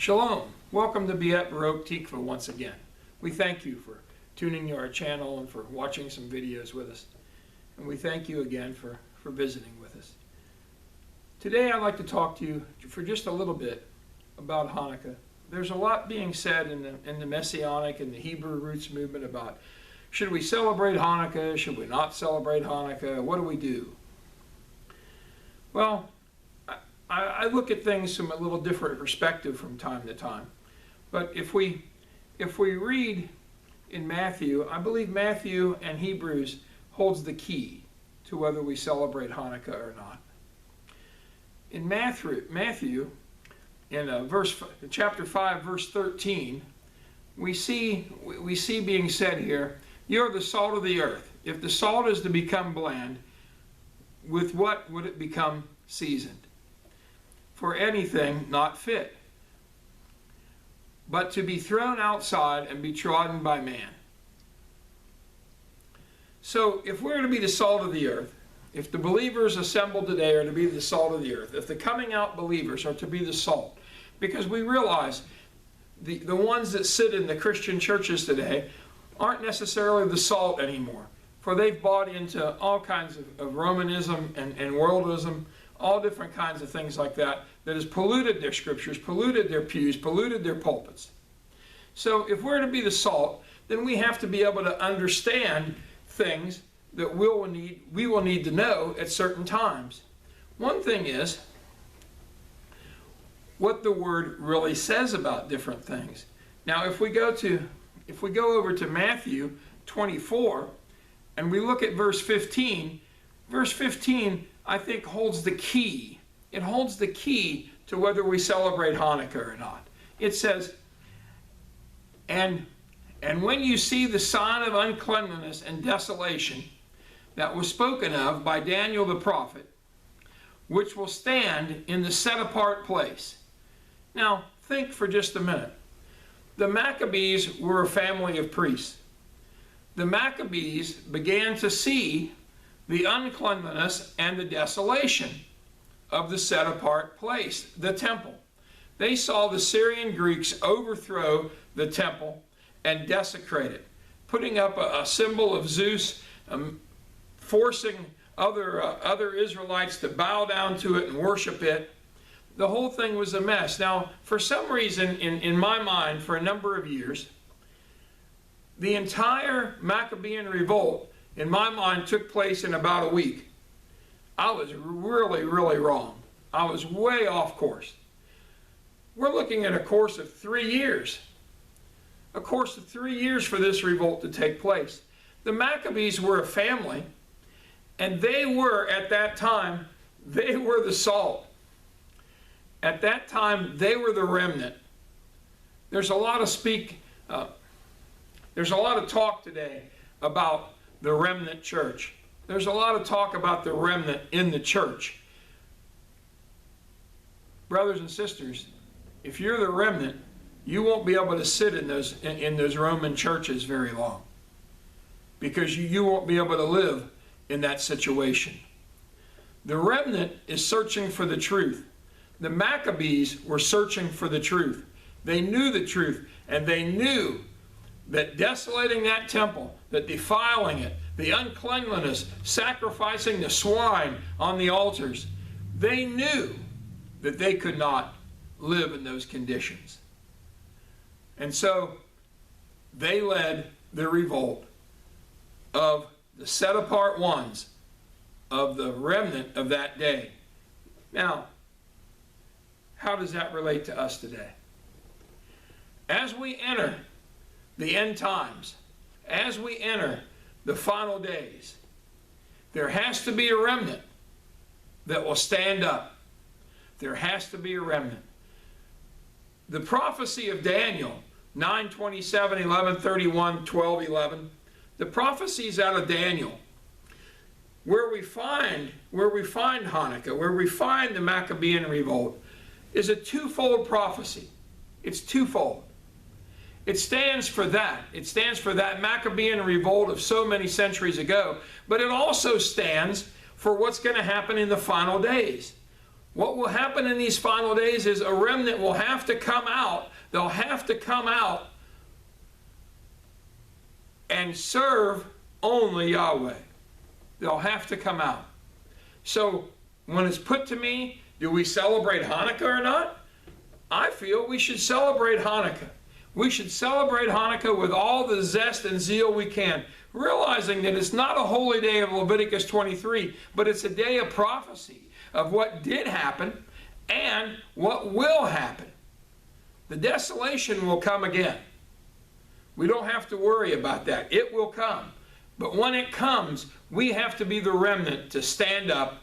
Shalom. Welcome to Biat Baroque Tikva once again. We thank you for tuning to our channel and for watching some videos with us. And we thank you again for visiting with us. Today I'd like to talk to you for just a little bit about Hanukkah. There's a lot being said in the Messianic and the Hebrew roots movement about should we celebrate Hanukkah, should we not celebrate Hanukkah, what do we do? Well, I look at things from a little different perspective from time to time. But if we read in Matthew, I believe Matthew and Hebrews holds the key to whether we celebrate Hanukkah or not. In Matthew in chapter 5, verse 13, we see being said here, "You are the salt of the earth. If the salt is to become bland, with what would it become seasoned? For anything not fit, but to be thrown outside and be trodden by man." So if we're to be the salt of the earth, if the believers assembled today are to be the salt of the earth, if the coming out believers are to be the salt, because we realize the ones that sit in the Christian churches today aren't necessarily the salt anymore, for they've bought into all kinds of Romanism and worldism, all different kinds of things like that has polluted their scriptures, polluted their pews, polluted their pulpits. So if we're to be the salt, then we have to be able to understand things that we will need to know at certain times. One thing is what the word really says about different things. Now if we go over to Matthew 24 and we look at verse 15 I think holds the key. It holds the key to whether we celebrate Hanukkah or not. It says, and when you see the sign of uncleanliness and desolation that was spoken of by Daniel the prophet, which will stand in the set apart place. Now think for just a minute. The Maccabees were a family of priests. The Maccabees began to see the uncleanliness and the desolation of the set apart place, the temple. They saw the Syrian Greeks overthrow the temple and desecrate it, putting up a symbol of Zeus, forcing other Israelites to bow down to it and worship it. The whole thing was a mess. Now, for some reason, in my mind, for a number of years, the entire Maccabean revolt, in my mind, took place in about a week. I was really, really wrong. I was way off course. We're looking at a course of 3 years. A course of 3 years for this revolt to take place. The Maccabees were a family, and they were, at that time, they were the salt. At that time, they were the remnant. There's a lot of talk today about the remnant church. There's a lot of talk about the remnant in the church. Brothers and sisters, if you're the remnant, you won't be able to sit in those Roman churches very long, because you won't be able to live in that situation. The remnant is searching for the truth. The Maccabees were searching for the truth. They knew the truth, and they knew that desolating that temple, that defiling it, the uncleanliness, sacrificing the swine on the altars, they knew that they could not live in those conditions. And so they led the revolt of the set apart ones of the remnant of that day. Now, how does that relate to us today? As we enter the end times, as we enter the final days, there has to be a remnant that will stand up. There has to be a remnant. The prophecy of Daniel, 9:27, 11:31, 12:11, the prophecies out of Daniel, where we find Hanukkah, where we find the Maccabean revolt, is a twofold prophecy. It's twofold. It stands for that. It stands for that Maccabean revolt of so many centuries ago, but it also stands for what's going to happen in the final days. What will happen in these final days is a remnant will have to come out. They'll have to come out and serve only Yahweh. They'll have to come out. So when it's put to me, do we celebrate Hanukkah or not? I feel we should celebrate Hanukkah. We should celebrate Hanukkah with all the zest and zeal we can, realizing that it's not a holy day of Leviticus 23, but it's a day of prophecy of what did happen and what will happen. The desolation will come again. We don't have to worry about that. It will come. But when it comes, we have to be the remnant to stand up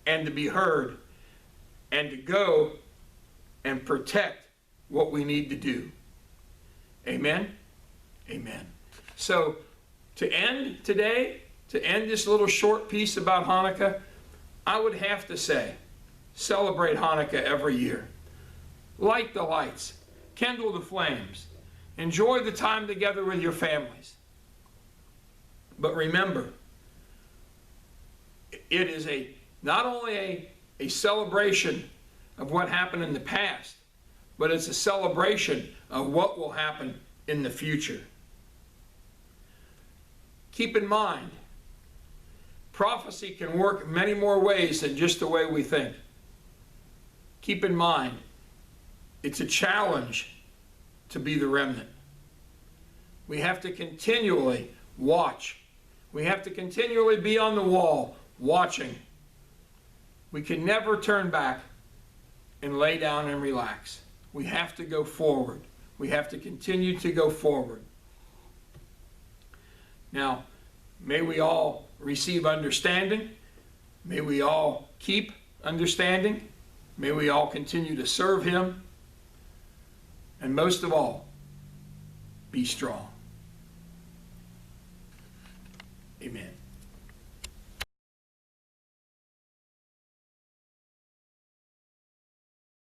and to be heard and to go and protect what we need to do. Amen? Amen. So, to end today, to end this little short piece about Hanukkah, I would have to say, celebrate Hanukkah every year. Light the lights. Kindle the flames. Enjoy the time together with your families. But remember, it is not only a celebration of what happened in the past, but it's a celebration of what will happen in the future. Keep in mind, prophecy can work many more ways than just the way we think. Keep in mind, it's a challenge to be the remnant. We have to continually watch. We have to continually be on the wall, watching. We can never turn back and lay down and relax. We have to go forward. We have to continue to go forward. Now, may we all receive understanding. May we all keep understanding. May we all continue to serve Him. And most of all, be strong. Amen.